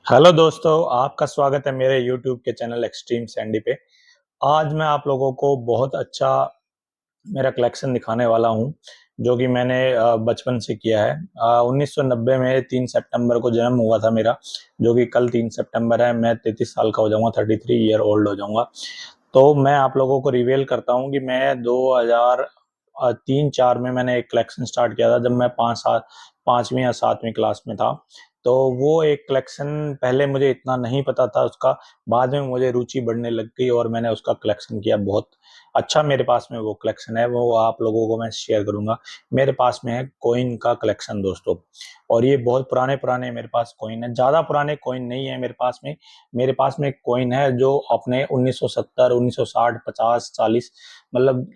Hello दोस्तों, आपका स्वागत है मेरे YouTube के चैनल एक्सट्रीम सैंडी पे। आज मैं आप लोगों को बहुत अच्छा मेरा कलेक्शन दिखाने वाला हूं, जो कि मैंने बचपन से किया है। 1990 में 3 सितंबर को जन्म हुआ था मेरा, जो कि कल 3 सितंबर है। मैं 33 साल का हो जाऊंगा, 33 ईयर ओल्ड हो जाऊंगा। तो मैं आप लोगों को रिवील करता हूं कि मैं 2003-4 में मैंने एक कलेक्शन स्टार्ट किया था, जब मैं 5वीं या 7वीं क्लास में था। तो वो एक कलेक्शन, पहले मुझे इतना नहीं पता था उसका, बाद में मुझे रुचि बढ़ने लग गई और मैंने उसका कलेक्शन किया। बहुत अच्छा मेरे पास में वो कलेक्शन है, वो आप लोगों को मैं शेयर करूंगा। मेरे पास में है कॉइन का कलेक्शन दोस्तों, और ये बहुत पुराने पुराने मेरे पास कॉइन है। ज़्यादा पुराने कॉइन नहीं है मेरे पास में। मेरे पास में एक कॉइन है जो अपने 1970, 1960, 50, 40, मतलब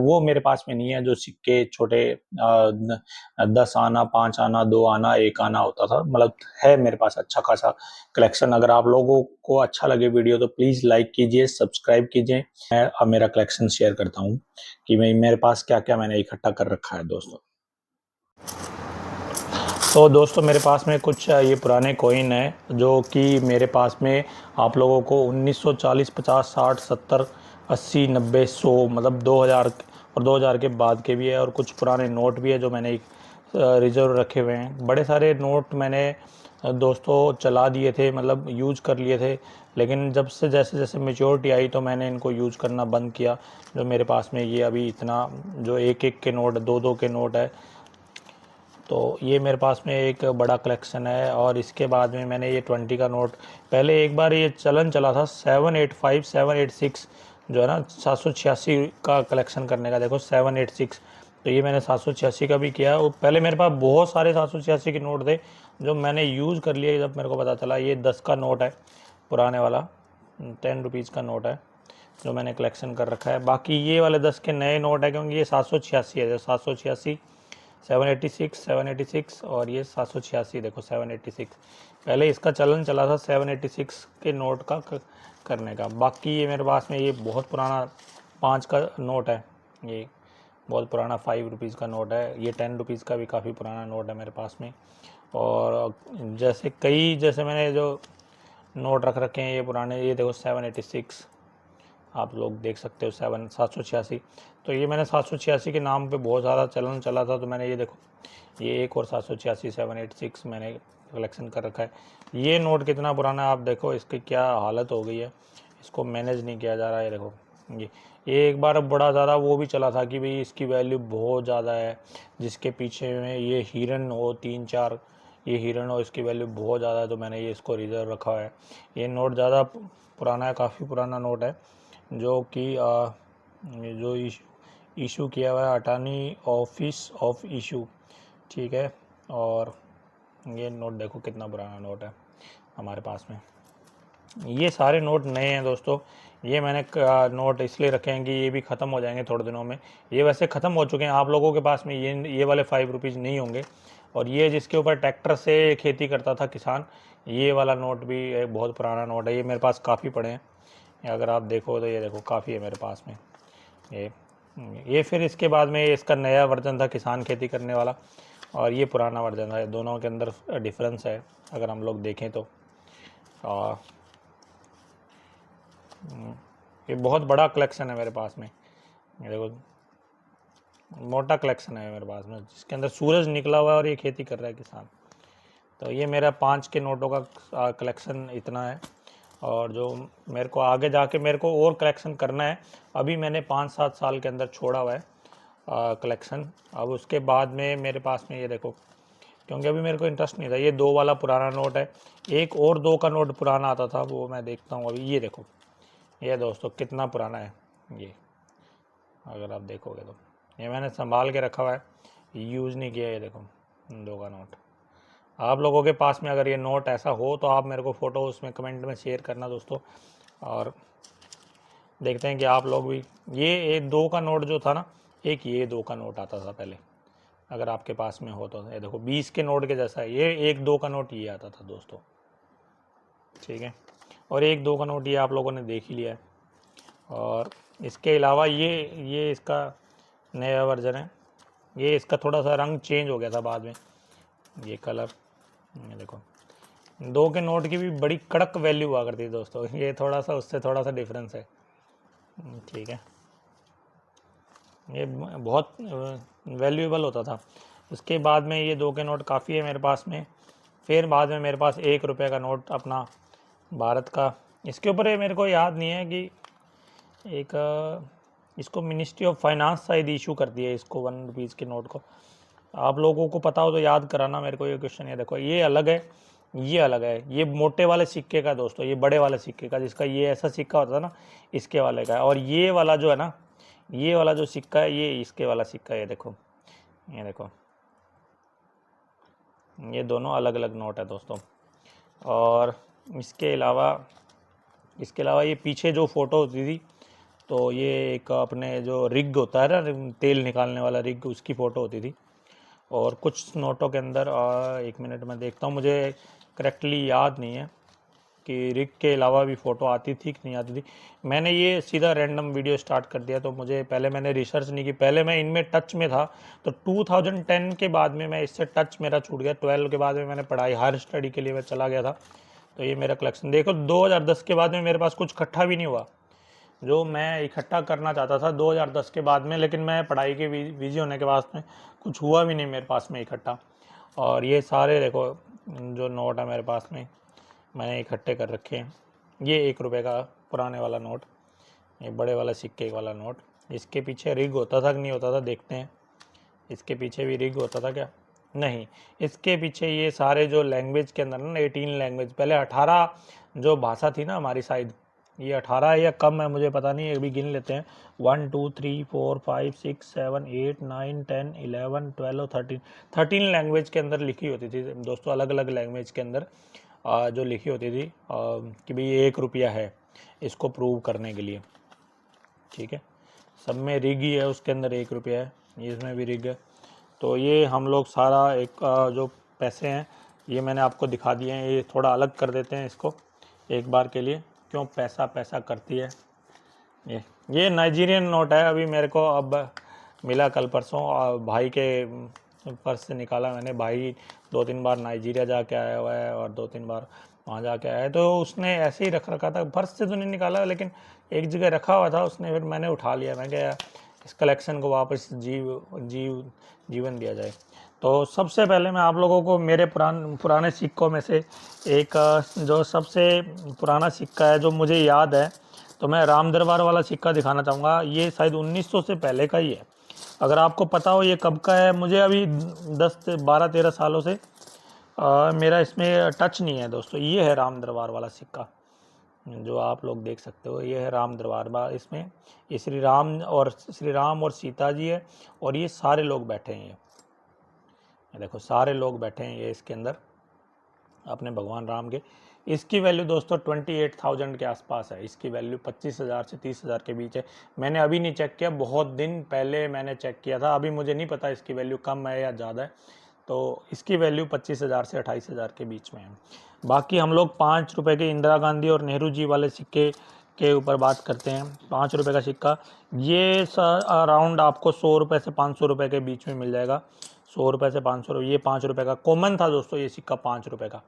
वो मेरे पास में नहीं है। जो सिक्के छोटे 10 आना, 5 आना, 2 आना, 1 आना होता था, मतलब है मेरे पास अच्छा खासा कलेक्शन। अगर आप लोगों को अच्छा लगे वीडियो तो प्लीज़ लाइक कीजिए, सब्सक्राइब कीजिए। मैं अब मेरा कलेक्शन शेयर करता हूँ कि मैं मेरे पास क्या क्या मैंने इकट्ठा कर रखा है दोस्तों। तो दोस्तों, मेरे पास में कुछ ये पुराने कॉइन है, जो कि मेरे पास में आप लोगों को 1940, 50, 60, 70, 80, 90, 100, मतलब 2000 और 2000 के बाद के भी है। और कुछ पुराने नोट भी है जो मैंने रिजर्व रखे हुए हैं। बड़े सारे नोट मैंने दोस्तों चला दिए थे, मतलब यूज कर लिए थे। लेकिन जब से जैसे जैसे मेच्योरिटी आई तो मैंने इनको यूज करना बंद किया। जो मेरे पास में ये अभी इतना, जो एक एक के नोट, दो दो के नोट है, तो ये मेरे पास में एक बड़ा कलेक्शन है। और इसके बाद में मैंने ये 20 का नोट, पहले एक बार ये चलन चला था 785, 786, जो है ना 786 का कलेक्शन करने का। देखो 786, तो ये मैंने 786 का भी किया। और पहले मेरे पास बहुत सारे 786 के नोट थे जो मैंने यूज़ कर लिए जब मेरे को पता चला। ये 10 का नोट है, पुराने वाला 10 रुपीज़ का नोट है, जो मैंने कलेक्शन कर रखा है। बाकी ये वाले 10 के नए नोट है, क्योंकि ये 786 है। 786, 786, 786, और ये 786, देखो 786। पहले इसका चलन चला था 786 के नोट का करने का। बाकी ये मेरे पास में ये बहुत पुराना 5 का नोट है। ये बहुत पुराना 5 रुपीज़ का नोट है। ये 10 रुपीज़ का भी काफ़ी पुराना नोट है मेरे पास में। और जैसे मैंने जो नोट रख रखे हैं ये पुराने, ये देखो 786, आप लोग देख सकते हो 786। तो ये मैंने 786 के नाम पे बहुत ज़्यादा चलन चला था, तो मैंने ये देखो, ये एक और 786, 786 मैंने कलेक्शन कर रखा है। ये नोट कितना पुराना है आप देखो, इसकी क्या हालत हो गई है, इसको मैनेज नहीं किया जा रहा है। देखो ये एक बार बड़ा ज़्यादा वो भी चला था कि भाई इसकी वैल्यू बहुत ज़्यादा है, जिसके पीछे में ये हिरन हो, 3-4 ये हिरन हो, इसकी वैल्यू बहुत ज़्यादा है, तो मैंने ये इसको रिजर्व रखा है। ये नोट ज़्यादा पुराना है, काफ़ी पुराना नोट है, जो कि जो इशू किया हुआ है अटॉर्नी ऑफिस ऑफ इशू, ठीक है। और ये नोट देखो कितना पुराना नोट है हमारे पास में। ये सारे नोट नए हैं दोस्तों। ये मैंने नोट इसलिए रखे हैं कि ये भी ख़त्म हो जाएंगे थोड़े दिनों में। ये वैसे ख़त्म हो चुके हैं, आप लोगों के पास में ये वाले 5 रुपीज़ नहीं होंगे। और ये जिसके ऊपर ट्रैक्टर से खेती करता था किसान, ये वाला नोट भी एक बहुत पुराना नोट है। ये मेरे पास काफ़ी पड़े हैं, अगर आप देखो तो ये देखो काफ़ी है मेरे पास में। ये फिर इसके बाद में इसका नया वर्जन था किसान खेती करने वाला, और ये पुराना वर्जन है। दोनों के अंदर डिफरेंस है अगर हम लोग देखें तो। आ, ये बहुत बड़ा कलेक्शन है मेरे पास में। ये देखो मोटा कलेक्शन है मेरे पास में, जिसके अंदर सूरज निकला हुआ है और ये खेती कर रहा है किसान। तो ये मेरा 5 के नोटों का कलेक्शन इतना है। और जो मेरे को आगे जाके मेरे को और कलेक्शन करना है, अभी मैंने 5-7 साल के अंदर छोड़ा हुआ है कलेक्शन। अब उसके बाद में मेरे पास में ये देखो, क्योंकि अभी मेरे को इंटरेस्ट नहीं था। ये 2 वाला पुराना नोट है, एक और 2 का नोट पुराना आता था, वो मैं देखता हूँ अभी। ये देखो, ये दोस्तों कितना पुराना है ये, अगर आप देखोगे तो। ये मैंने संभाल के रखा हुआ है, यूज़ नहीं किया। ये देखो 2 का नोट। आप लोगों के पास में अगर ये नोट ऐसा हो तो आप मेरे को फ़ोटो उसमें कमेंट में शेयर करना दोस्तों। और देखते हैं कि आप लोग भी, ये एक 2 का नोट जो था ना, एक ये 2 का नोट आता था पहले, अगर आपके पास में हो तो। ये देखो 20 के नोट के जैसा है, ये 1-2 का नोट ये आता था दोस्तों, ठीक है। और 1-2 का नोट ये आप लोगों ने देख ही लिया है। और इसके अलावा ये इसका नया वर्जन है। ये इसका थोड़ा सा रंग चेंज हो गया था बाद में, ये कलर, ये देखो 2 के नोट की भी बड़ी कड़क वैल्यू हुआ करती है दोस्तों, ये थोड़ा सा उससे थोड़ा सा डिफरेंस है। ठीक है, ये बहुत वैल्यूएबल होता था। उसके बाद में ये 2 के नोट काफ़ी है मेरे पास में। फिर बाद में मेरे पास 1 रुपये का नोट अपना भारत का, इसके ऊपर ये मेरे को याद नहीं है कि एक इसको मिनिस्ट्री ऑफ फाइनेंस शायद इशू करती है इसको 1 रुपीज़ के नोट को। आप लोगों को पता हो तो याद कराना मेरे को ये क्वेश्चन। ये देखो, ये अलग है, ये अलग है। ये मोटे वाले सिक्के का दोस्तों, ये बड़े वाले सिक्के का, जिसका ये ऐसा सिक्का होता था ना, इसके वाले का है। और ये वाला जो है ना, ये वाला जो सिक्का है, ये इसके वाला सिक्का है। ये देखो, ये देखो, ये दोनों अलग अलग नोट है दोस्तों। और इसके अलावा ये पीछे जो फ़ोटो होती थी, तो ये एक अपने जो रिग होता है ना, तेल निकालने वाला रिग, उसकी फ़ोटो होती थी। और कुछ नोटों के अंदर 1 मिनट में देखता हूँ, मुझे करेक्टली याद नहीं है कि रिग के अलावा भी फ़ोटो आती थी कि नहीं आती थी। मैंने ये सीधा रैंडम वीडियो स्टार्ट कर दिया, तो मुझे पहले मैंने रिसर्च नहीं की, पहले मैं इनमें टच में था। तो 2010 के बाद में मैं इससे टच मेरा छूट गया। 12 के बाद में मैंने पढ़ाई, हायर स्टडी के लिए मैं चला गया था। तो ये मेरा कलेक्शन देखो, 2010 के बाद में मेरे पास कुछ इकट्ठा भी नहीं हुआ जो मैं इकट्ठा करना चाहता था 2010 के बाद में। लेकिन मैं पढ़ाई के बिजी होने के बाद में कुछ हुआ भी नहीं मेरे पास में इकट्ठा। और ये सारे देखो जो नोट है मेरे पास में, मैंने इकट्ठे कर रखे हैं। ये 1 रुपये का पुराने वाला नोट, ये बड़े वाला सिक्के वाला नोट। इसके पीछे रिग होता था कि नहीं होता था, देखते हैं। इसके पीछे भी रिग होता था क्या? नहीं। इसके पीछे ये सारे जो लैंग्वेज के अंदर ना, 18 लैंग्वेज, पहले 18 जो भाषा थी ना हमारी साइड, ये 18 या कम है मुझे पता नहीं, अभी गिन लेते हैं। 1 2 3 4 5 6 7 8 9 10 11 12 13 लैंग्वेज के अंदर लिखी होती थी दोस्तों, अलग अलग लैंग्वेज के अंदर जो लिखी होती थी कि भाई 1 रुपया है, इसको प्रूव करने के लिए। ठीक है, सब में रिग ही है, उसके अंदर 1 रुपया है, इसमें भी रिग है। तो ये हम लोग सारा एक जो पैसे हैं ये मैंने आपको दिखा दिए हैं। ये थोड़ा अलग कर देते हैं इसको एक बार के लिए, क्यों पैसा पैसा करती है। ये नाइजीरियन नोट है, अभी मेरे को अब मिला कल परसों, भाई के पर्स से निकाला मैंने। भाई 2-3 बार नाइजीरिया जाके आया हुआ है और 2-3 बार वहाँ जाके आया है, तो उसने ऐसे ही रख रखा था, पर्स से तो नहीं निकाला लेकिन एक जगह रखा हुआ था उसने, फिर मैंने उठा लिया। मैं क्या इस कलेक्शन को वापस जीवन दिया जाए। तो सबसे पहले मैं आप लोगों को मेरे पुराने सिक्कों में से एक जो सबसे पुराना सिक्का है जो मुझे याद है, तो मैं राम दरबार वाला सिक्का दिखाना चाहूँगा। ये शायद 1900 से पहले का ही है। अगर आपको पता हो ये कब का है, मुझे अभी 10-12-13 सालों से मेरा इसमें टच नहीं है दोस्तों। ये है राम दरबार वाला सिक्का जो आप लोग देख सकते हो, ये है राम दरबार। इसमें ये श्री राम और सीता जी है, और ये सारे लोग बैठे हैं। ये देखो सारे लोग बैठे हैं ये इसके अंदर अपने भगवान राम के। इसकी वैल्यू दोस्तों 28,000 के आसपास है। इसकी वैल्यू 25,000 से 30,000 के बीच है। मैंने अभी नहीं चेक किया, बहुत दिन पहले मैंने चेक किया था, अभी मुझे नहीं पता इसकी वैल्यू कम है या ज़्यादा है। तो इसकी वैल्यू 25,000 से 28,000 के बीच में है। बाकी हम लोग 5 रुपये के इंदिरा गांधी और नेहरू जी वाले सिक्के के ऊपर बात करते हैं। 5 रुपये का सिक्का ये अराउंड आपको 100 रुपये से 500 रुपये के बीच में मिल जाएगा। 100 रुपये से 500 रुपये, ये 5 रुपये का कॉमन था दोस्तों। ये सिक्का 5 रुपये का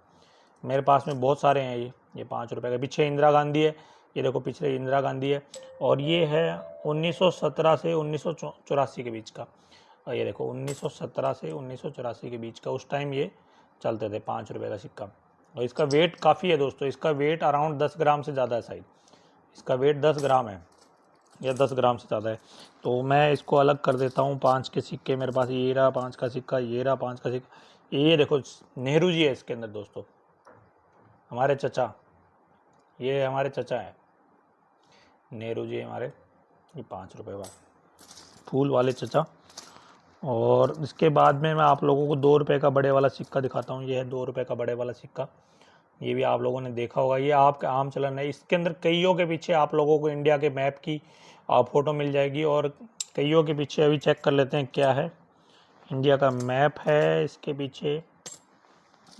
मेरे पास में बहुत सारे हैं। ये 5 रुपये का। पीछे इंदिरा गांधी है, ये देखो पीछे इंदिरा गांधी है। और ये है 1917 से 1984 के बीच का। और ये देखो 1917 से 1984 के बीच का, उस टाइम ये चलते थे 5 रुपये का सिक्का। और इसका वेट काफ़ी है दोस्तों, इसका वेट अराउंड 10 ग्राम से ज़्यादा है शायद। इसका वेट 10 ग्राम है या 10 ग्राम से ज़्यादा है। तो मैं इसको अलग कर देता हूँ। 5 के सिक्के मेरे पास, ये रहा 5 का सिक्का, ये रहा 5 का सिक्का। ये देखो नेहरू जी है इसके अंदर दोस्तों, हमारे चचा, ये हमारे चचा है नेहरू जी हमारे। ये 5 रुपये वाला फूल वाले चचा। और इसके बाद में मैं आप लोगों को 2 रुपये का बड़े वाला सिक्का दिखाता हूँ। ये है 2 रुपये का बड़े वाला सिक्का। ये भी आप लोगों ने देखा होगा, ये आपका आम चलन है। इसके अंदर कईयों के पीछे आप लोगों को इंडिया के मैप की फ़ोटो मिल जाएगी। और कईयों के पीछे अभी चेक कर लेते हैं क्या है। इंडिया का मैप है इसके पीछे,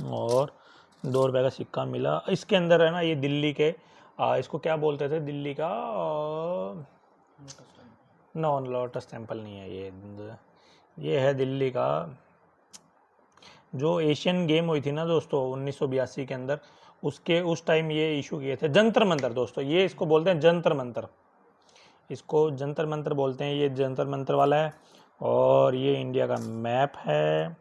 और 2 रुपये का सिक्का मिला। इसके अंदर है ना, ये दिल्ली के इसको क्या बोलते थे, दिल्ली का नो लोटस टेम्पल नहीं है ये है दिल्ली का जो एशियन गेम हुई थी ना दोस्तों 1982 के अंदर, उसके उस टाइम ये इशू किए थे। जंतर मंतर दोस्तों, ये इसको बोलते हैं जंतर मंतर, इसको जंतर मंतर बोलते हैं। ये जंतर मंतर वाला है और ये इंडिया का मैप है।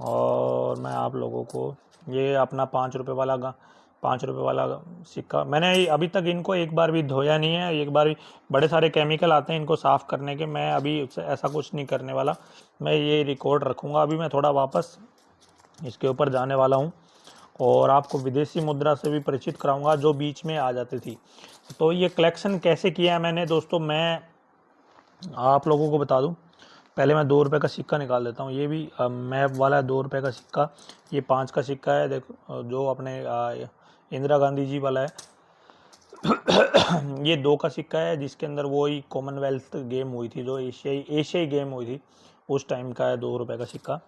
और मैं आप लोगों को ये अपना 5 रुपये वाला सिक्का, मैंने अभी तक इनको एक बार भी धोया नहीं है, एक बार भी। बड़े सारे केमिकल आते हैं इनको साफ़ करने के, मैं अभी ऐसा कुछ नहीं करने वाला। मैं ये रिकॉर्ड रखूँगा। अभी मैं थोड़ा वापस इसके ऊपर जाने वाला हूँ और आपको विदेशी मुद्रा से भी परिचित कराऊंगा जो बीच में आ जाती थी। तो ये कलेक्शन कैसे किया है मैंने दोस्तों, मैं आप लोगों को बता दूं। पहले मैं 2 रुपये का सिक्का निकाल देता हूँ। ये भी मैप वाला है, 2 रुपये का सिक्का। ये 5 का सिक्का है, देखो जो अपने इंदिरा गांधी जी वाला है। ये 2 का सिक्का है जिसके अंदर वही कॉमनवेल्थ गेम हुई थी, जो एशियाई गेम हुई थी, उस टाइम का है 2 रुपये का सिक्का।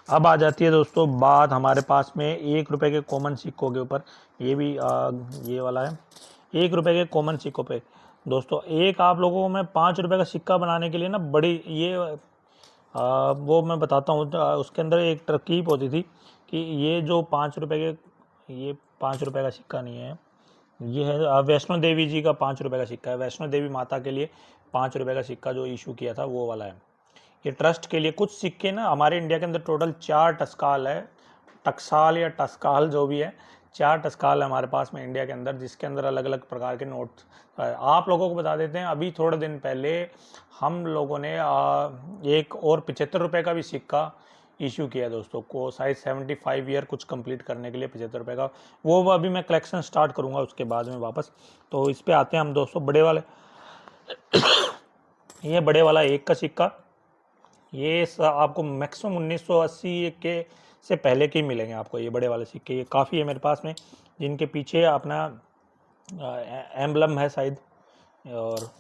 अब आ जाती है दोस्तों बात हमारे पास में 1 रुपये के कॉमन सिक्कों के ऊपर। ये भी ये वाला है 1 रुपये के कॉमन सिक्कों पे दोस्तों। एक आप लोगों को मैं 5 रुपये का सिक्का बनाने के लिए ना बड़ी ये वो मैं बताता हूँ। उसके अंदर एक तरकीब होती थी कि ये जो 5 रुपये के, ये 5 रुपये का सिक्का नहीं है, ये है वैष्णो देवी जी का 5 रुपये का सिक्का है। वैष्णो देवी माता के लिए 5 रुपये का सिक्का जो इशू किया था वो वाला है। ये ट्रस्ट के लिए कुछ सिक्के ना, हमारे इंडिया के अंदर टोटल 4 टस्काल है, टकसाल या टस्काल जो भी है, 4 टस्काल है हमारे पास में इंडिया के अंदर, जिसके अंदर अलग अलग प्रकार के नोट। आप लोगों को बता देते हैं, अभी थोड़े दिन पहले हम लोगों ने एक और 75 रुपये का भी सिक्का इशू किया दोस्तों को, शायद 75 ईयर कुछ कंप्लीट करने के लिए 75 रुपये का। वो अभी मैं कलेक्शन स्टार्ट करूँगा उसके बाद में वापस। तो इस पर आते हैं हम दोस्तों बड़े वाले। ये बड़े वाला 1 का सिक्का, ये आपको मैक्सिमम 1980 के से पहले के ही मिलेंगे आपको ये बड़े वाले सिक्के। ये काफ़ी है मेरे पास में, जिनके पीछे अपना एम्बलम है शायद, और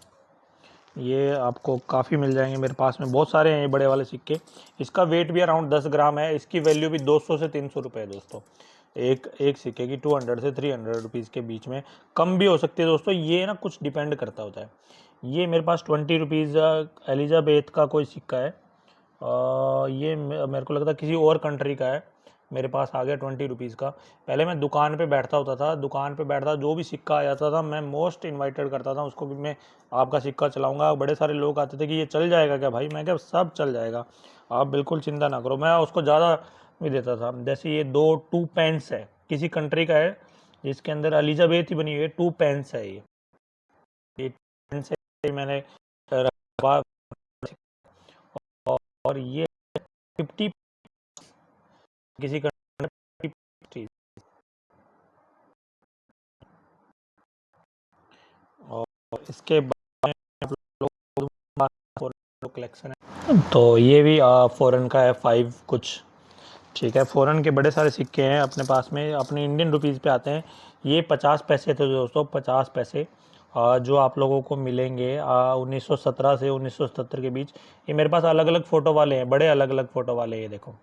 ये आपको काफ़ी मिल जाएंगे मेरे पास में। बहुत सारे हैं ये बड़े वाले सिक्के। इसका वेट भी अराउंड 10 ग्राम है। इसकी वैल्यू भी 200 से 300 रुपये है दोस्तों। एक सिक्के की 200 से 300 रुपीज़ के बीच में, कम भी हो सकती है दोस्तों। ये ना कुछ डिपेंड करता होता है। ये मेरे पास 20 रुपीज़ एलिजाबेथ का कोई सिक्का है। ये मेरे को लगता है किसी और कंट्री का है। मेरे पास आ गया 20 रुपीज़ का। पहले मैं दुकान पे बैठता होता था, दुकान पे बैठता जो भी सिक्का आ जाता था मैं मोस्ट इनवाइटेड करता था उसको, भी मैं आपका सिक्का चलाऊंगा। बड़े सारे लोग आते थे कि ये चल जाएगा क्या भाई, मैं क्या सब चल जाएगा, आप बिल्कुल चिंता ना करो। मैं उसको ज़्यादा भी देता था। जैसे ये 2 पेंस है, किसी कंट्री का है, जिसके अंदर एलिजाबेथ ही बनी हुई है। 2 पेंस है ये पेंस है, मैंने रखा। और ये 50 किसी कंट्री। और इसके बाद कलेक्शन है, तो ये भी फॉरेन का है 5 कुछ, ठीक है। फॉरेन के बड़े सारे सिक्के हैं अपने पास में। अपने इंडियन रुपीज़ पे आते हैं। ये 50 पैसे थे दोस्तों, 50 पैसे जो आप लोगों को मिलेंगे 1917 से 1977 के बीच। ये मेरे पास अलग अलग फ़ोटो वाले हैं, बड़े अलग अलग फ़ोटो वाले। ये देखो,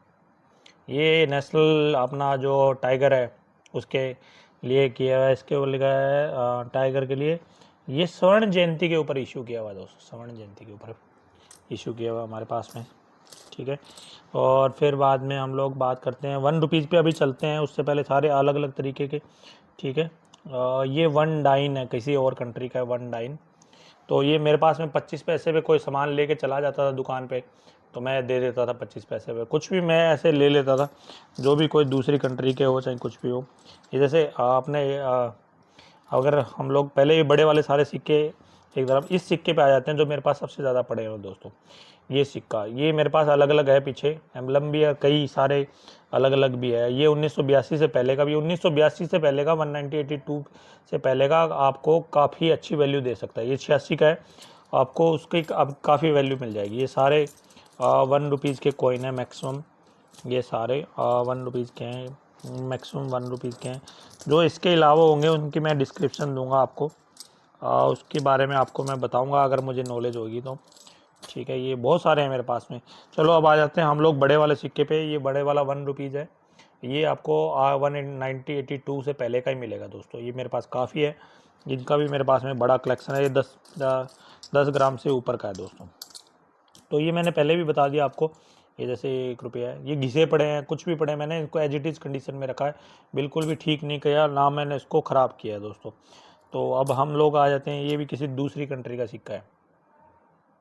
ये नेशनल अपना जो टाइगर है उसके लिए किया हुआ है। इसके ऊपर लिखा है टाइगर के लिए। ये स्वर्ण जयंती के ऊपर इशू किया हुआ है दोस्तों, स्वर्ण जयंती के ऊपर इशू किया हुआ हमारे पास में, ठीक है। और फिर बाद में हम लोग बात करते हैं 1 रुपीज़ पे अभी चलते हैं, उससे पहले सारे अलग अलग तरीके के, ठीक है। ये 1 डाइन है, किसी और कंट्री का है 1 डाइन। तो ये मेरे पास में 25 पैसे पे कोई सामान लेके चला जाता था दुकान पे, तो मैं दे देता था 25 पैसे पे। कुछ भी मैं ऐसे ले लेता था, जो भी कोई दूसरी कंट्री के हो चाहे कुछ भी हो। ये जैसे आपने अगर हम लोग पहले ये बड़े वाले सारे सिक्के एक तरफ, इस सिक्के पे आ जाते हैं जो मेरे पास सबसे ज़्यादा पड़े हैं दोस्तों। ये सिक्का, ये मेरे पास अलग अलग है, पीछे एम्बलम भी है, कई सारे अलग अलग भी है। ये 1982 से पहले का भी, 1982 से पहले का 1982 से पहले का आपको काफ़ी अच्छी वैल्यू दे सकता है। ये 86 का है, आपको उसकी अब काफ़ी वैल्यू मिल जाएगी। ये सारे 1 रुपीज़ के कॉइन है मैक्सिमम। ये सारे 1 रुपीज़ के हैं, मैक्सिमम 1 रुपीज़ के हैं। जो इसके अलावा होंगे उनकी मैं डिस्क्रिप्शन दूंगा आपको, उसके बारे में आपको मैं बताऊंगा अगर मुझे नॉलेज होगी तो, ठीक है। ये बहुत सारे हैं मेरे पास में। चलो अब आ जाते हैं हम लोग बड़े वाले सिक्के पे। ये बड़े वाला 1 रुपीज़ है। ये आपको 1982 से पहले का ही मिलेगा दोस्तों। ये मेरे पास काफ़ी है, इनका भी मेरे पास में बड़ा कलेक्शन है। ये 10 ग्राम से ऊपर का है दोस्तों। तो ये मैंने पहले भी बता दिया आपको, ये जैसे 1 रुपया है, ये घिसे पड़े हैं, कुछ भी पड़े हैं, मैंने इनको एज इट इज़ कंडीशन में रखा है, बिल्कुल भी ठीक नहीं किया, ना मैंने इसको ख़राब किया है दोस्तों। तो अब हम लोग आ जाते हैं, ये भी किसी दूसरी कंट्री का सिक्का है,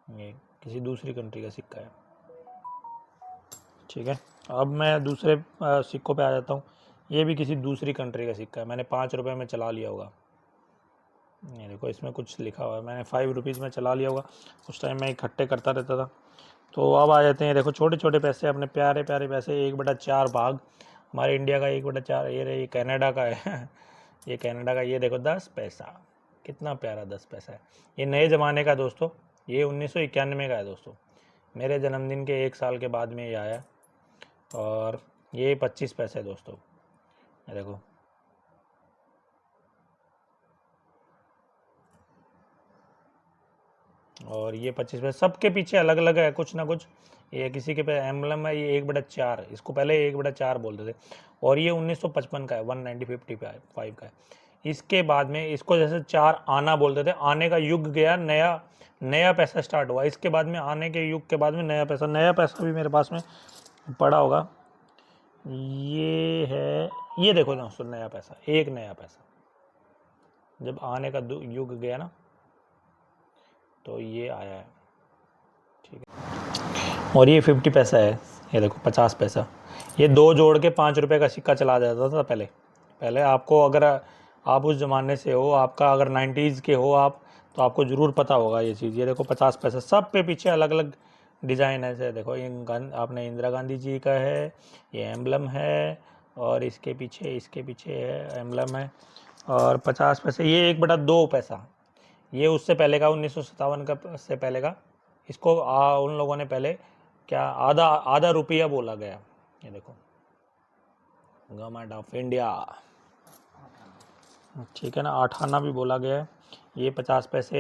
ये किसी दूसरी कंट्री का सिक्का है, ठीक है। अब मैं दूसरे सिक्कों पे आ जाता हूँ। ये भी किसी दूसरी कंट्री का सिक्का है, मैंने 5 रुपये में चला लिया होगा। ये देखो इसमें कुछ लिखा हुआ है, मैंने 5 रुपीज़ में चला लिया होगा, उस टाइम मैं इकट्ठे करता रहता था। तो अब आ जाते हैं, देखो छोटे छोटे पैसे, अपने प्यारे प्यारे पैसे, 1/4 भाग हमारे इंडिया का, 1/4। ये कनाडा का है ये कनाडा का, ये देखो 10 पैसा, कितना प्यारा 10 पैसा है। ये नए ज़माने का दोस्तों, ये 1991 का है दोस्तों, मेरे जन्मदिन के 1 साल के बाद में ये आया। और ये 25 पैसे दोस्तों, ये देखो, और ये 25 पैसे, सबके पीछे अलग अलग है कुछ ना कुछ। ये किसी के पे एम्बलम है, ये 1/4, इसको पहले 1/4 बोलते थे। और ये 1955 का है, 1955 का है। इसके बाद में इसको जैसे 4 आना बोलते थे, आने का युग गया, नया नया पैसा स्टार्ट हुआ। इसके बाद में आने के युग के बाद में नया पैसा भी मेरे पास में पड़ा होगा। ये है, ये देखो दोस्तों, नया पैसा, एक नया पैसा, जब आने का युग गया ना, तो ये आया है, ठीक है। और ये 50 पैसा है, ये देखो 50 पैसा, ये 2 जोड़ के 5 रुपये का सिक्का चला जाता था पहले। पहले आपको, अगर आप उस ज़माने से हो, आपका अगर 90s के हो आप, तो आपको ज़रूर पता होगा ये चीज़। ये देखो 50 पैसा, सब पे पीछे अलग अलग डिज़ाइन है। जैसे देखो, ये आपने इंदिरा गांधी जी का है, ये एम्बलम है, और इसके पीछे है एम्बलम है। और 50 पैसे, ये 1/2 पैसा, ये उससे पहले का 1957 का से पहले का। इसको उन लोगों ने पहले क्या आधा आधा रुपया बोला गया। ये देखो, गवर्नमेंट ऑफ इंडिया, ठीक है ना, 8 आना भी बोला गया है। ये 50 पैसे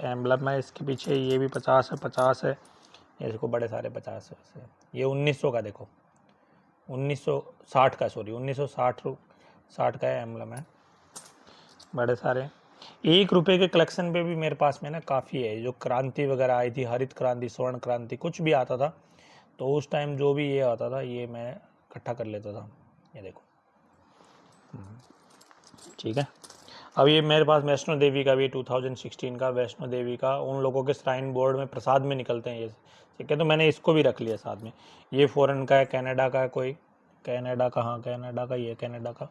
एम्बलम है, इसके पीछे ये भी 50 है, 50 है, ये देखो बड़े सारे 50 है। ये 1900 का, देखो 1960 का, सॉरी 1960 का है, एम्बलम है, बड़े सारे। 1 रुपये के कलेक्शन पे भी मेरे पास में ना काफ़ी है। जो क्रांति वगैरह आई थी, हरित क्रांति, स्वर्ण क्रांति, कुछ भी आता था, तो उस टाइम जो भी ये आता था, ये मैं इकट्ठा कर लेता था। ये देखो, ठीक है। अब ये मेरे पास वैष्णो देवी का भी 2016 का, वैष्णो देवी का, उन लोगों के श्राइन बोर्ड में प्रसाद में निकलते हैं ये, ठीक है। तो मैंने इसको भी रख लिया साथ में। ये फ़ॉरेन का है, कनाडा का है कोई, कनाडा का, हाँ कनाडा का, ये कनाडा का,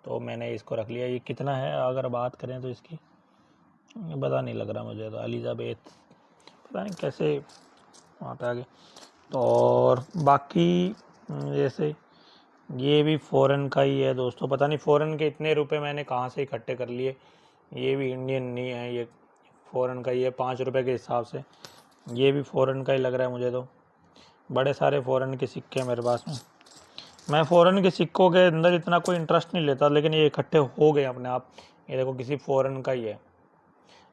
तो मैंने इसको रख लिया। ये कितना है अगर बात करें तो इसकी पता नहीं लग रहा मुझे, तो एलिजाबेथ, पता नहीं कैसे वहाँ पे आगे। तो और बाकी जैसे ये भी फ़ॉरेन का ही है दोस्तों, पता नहीं फ़ॉरेन के इतने रुपए मैंने कहाँ से इकट्ठे कर लिए। ये भी इंडियन नहीं है, ये फ़ॉरेन का ही है, 5 रुपये के हिसाब से। ये भी फ़ॉरेन का ही लग रहा है मुझे, तो बड़े सारे फ़ॉरेन के सिक्के हैं मेरे पास में। मैं फ़ॉरेन के सिक्कों के अंदर इतना कोई इंटरेस्ट नहीं लेता, लेकिन ये इकट्ठे हो गए अपने आप। ये देखो किसी फ़ॉरेन का ही है।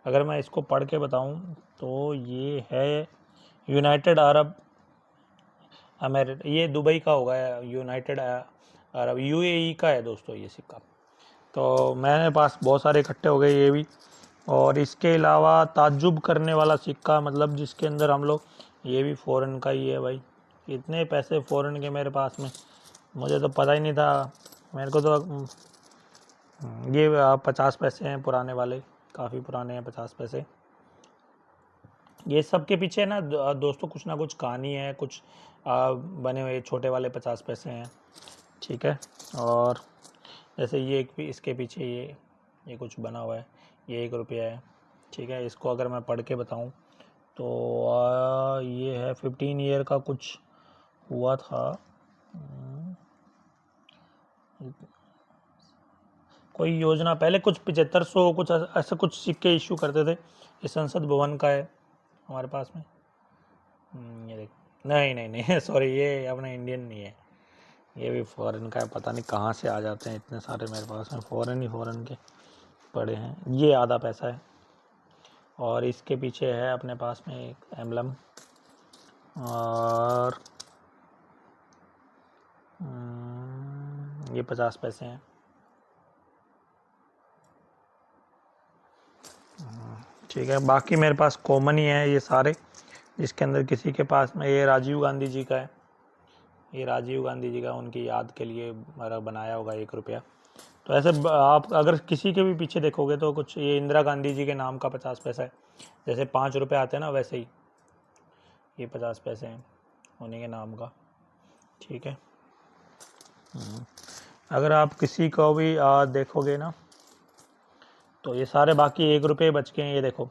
अगर मैं इसको पढ़ के बताऊं तो ये है यूनाइटेड अरब अमेरिक, ये दुबई का होगा, यूनाइटेड अरब, यूएई का है दोस्तों ये सिक्का। तो मेरे पास बहुत सारे इकट्ठे हो गए ये भी। और इसके अलावा ताज्जुब करने वाला सिक्का, मतलब जिसके अंदर हम लोग, ये भी फ़ॉरेन का ही है भाई। इतने पैसे फ़ॉरेन के मेरे पास में, मुझे तो पता ही नहीं था। मेरे को तो ये 50 पैसे हैं पुराने वाले, काफ़ी पुराने हैं 50 पैसे। ये सब के पीछे ना दोस्तों कुछ ना कुछ कहानी है, कुछ बने हुए छोटे वाले 50 पैसे हैं, ठीक है। और जैसे ये एक भी, इसके पीछे ये कुछ बना हुआ है, ये 1 रुपया है, ठीक है। इसको अगर मैं पढ़ के बताऊं तो ये है 15 ईयर का कुछ हुआ था। कोई योजना पहले, कुछ 7500 कुछ ऐसे कुछ सिक्के इशू करते थे। ये संसद भवन का है हमारे पास में। ये देख, नहीं नहीं नहीं सॉरी, ये अपना इंडियन नहीं है, ये भी फॉरेन का है। पता नहीं कहाँ से आ जाते हैं इतने सारे मेरे पास में, फ़ॉरेन के पड़े हैं। ये आधा पैसा है, और इसके पीछे है अपने पास में एक एम्बलम। और ये 50 पैसे हैं, ठीक है। बाकी मेरे पास कॉमन ही है ये सारे, जिसके अंदर किसी के पास में, ये राजीव गांधी जी का है, ये राजीव गांधी जी का उनकी याद के लिए बनाया होगा 1 रुपया। तो ऐसे आप अगर किसी के भी पीछे देखोगे तो कुछ ये इंदिरा गांधी जी के नाम का 50 पैसा है, जैसे 5 रुपये आते हैं ना वैसे ही ये 50 पैसे हैं उन्हीं के नाम का। ठीक है। अगर आप किसी को भी देखोगे ना तो ये सारे बाकी 1 रुपये बच के हैं। ये देखो,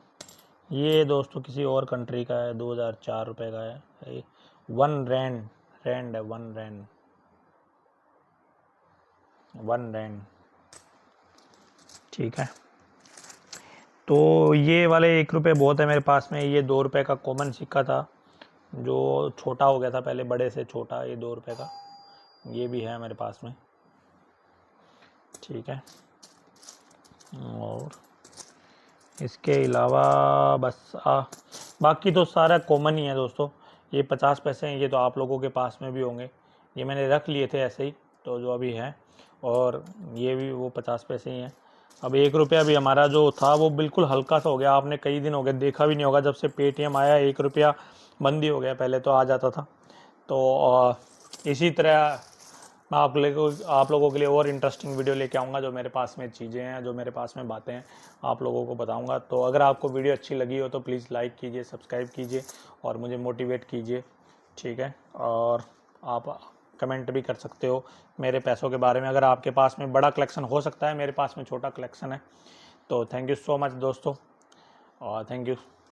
ये दोस्तों किसी और कंट्री का है, 2004 रुपये का है। ये 1 रैंड, रैंड है, 1 रैंड, 1 रैंड। ठीक है। तो ये वाले 1 रुपये बहुत है मेरे पास में। ये 2 रुपये का कॉमन सिक्का था जो छोटा हो गया था पहले, बड़े से छोटा, ये 2 रुपये का, ये भी है मेरे पास में। ठीक है। और इसके अलावा बस बाकी तो सारा कॉमन ही है दोस्तों। ये 50 पैसे हैं, ये तो आप लोगों के पास में भी होंगे, ये मैंने रख लिए थे ऐसे ही, तो जो अभी है। और ये भी वो 50 पैसे ही हैं। अब 1 रुपया भी हमारा जो था वो बिल्कुल हल्का सा हो गया। आपने कई दिन हो गए देखा भी नहीं होगा, जब से पेटीएम आया 1 रुपया बंद ही हो गया, पहले तो आ जाता था। तो इसी तरह मैं आप लोगों के लिए और इंटरेस्टिंग वीडियो लेके आऊँगा। जो मेरे पास में चीज़ें हैं, जो मेरे पास में बातें हैं, आप लोगों को बताऊँगा। तो अगर आपको वीडियो अच्छी लगी हो तो प्लीज़ लाइक कीजिए, सब्सक्राइब कीजिए और मुझे मोटिवेट कीजिए। ठीक है। और आप कमेंट भी कर सकते हो मेरे पैसों के बारे में। अगर आपके पास में बड़ा कलेक्शन हो सकता है, मेरे पास में छोटा कलेक्शन है। तो थैंक यू सो मच दोस्तों, और थैंक यू।